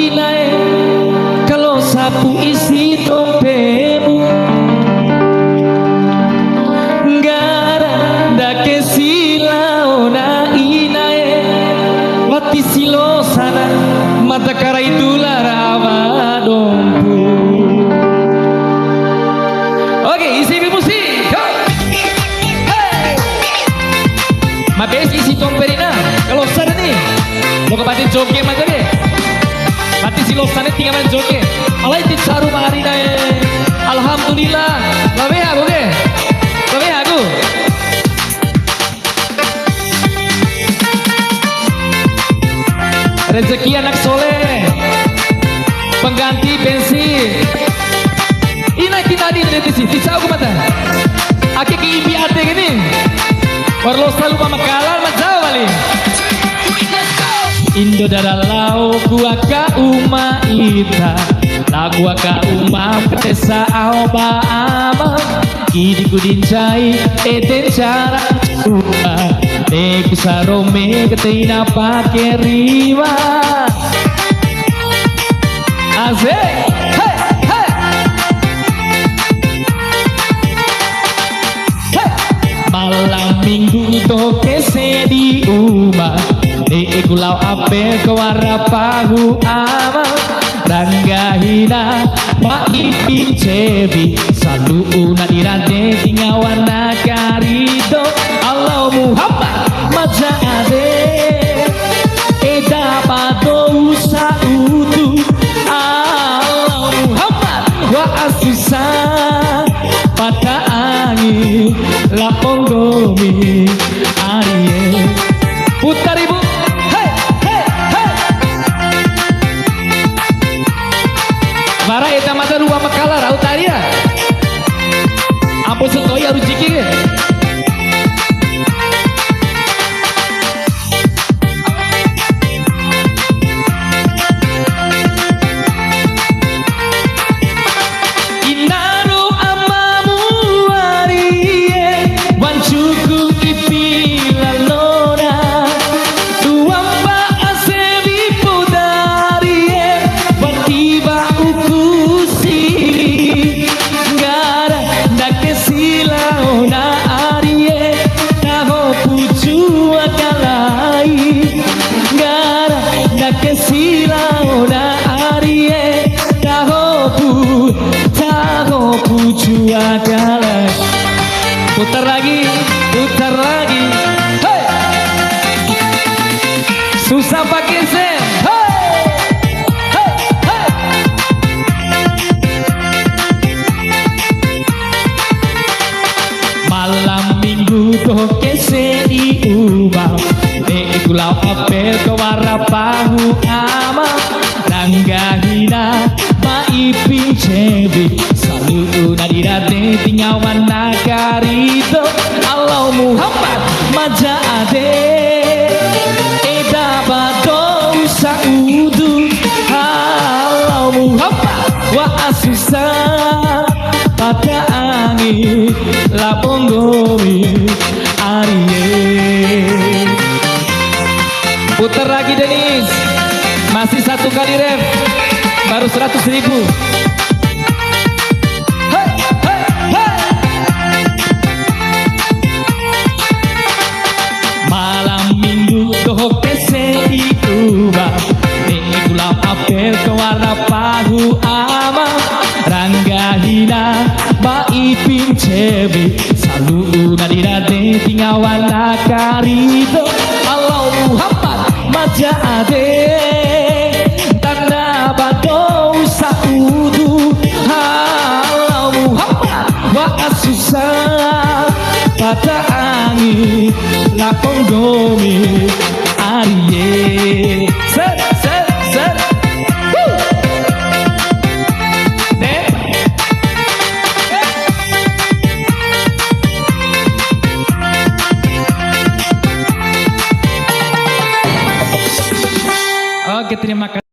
inae kalau sapu isi dompetmu ngara ndake silau na inae wati silo sana mata kara itulah rawa dompu. Oke, isi musik. Hey. Mabes isi domperina kalau sana nih lo kepatin joget mah deh. Mati si lo sana tinggal main joget. Alai ti saru marina alhamdulillah. Lawe aku ke. Lawe aku. Rezeki anak soleh, pengganti bensin. Ina kita di televisi, tisau ke mata. Aki ke ibi ate gini. Perlu selalu pamakalan majau balik. Indo dadalau kuaka uma ita, lagu aka uma pesa alba ama. Kidi kudincai eten cara uma. Teku sarome ketina pake riwa. Asik, hey, hey, hey. Malam minggu toke di rumah. Ikulau ape kewara pahu ama. Rangga hina maipin cebi. Salu una dirante tingawan nakarito. Allah Muhammad maja ade eda pado usa utu. Allah Muhammad wa asusa pada angin lapong gomi arie. Putar ibu. Hey, hey, hey. Mara eta mata ruang makala rau taria. Ampun setoi harus jiki ke. Putar lagi, putar lagi. Hey. Susah pakai sen. Hey. Hey. Hey. Malam minggu toh kese di ubah. Ikulau apel ke warna pahu ama. Rangga hina maipin cebi. Salu nadirate tingawan nakarito. Allah Muhammad maja ade eda bado saudu. Allah Muhammad wa asusa pada angin lapong gomi arie. Putar lagi Denis. Masih satu kali ref. Baru 100.000. Apel ke warna pahu ama. Rangga hina maipin cebi. Salu nadirate tingawan nakarito. Allah Muhammad maja ade tanda bado saudu. Allah Muhammad wa asusa pada angin lapong gomi arie. Set, set, set. Oke, terima kasih.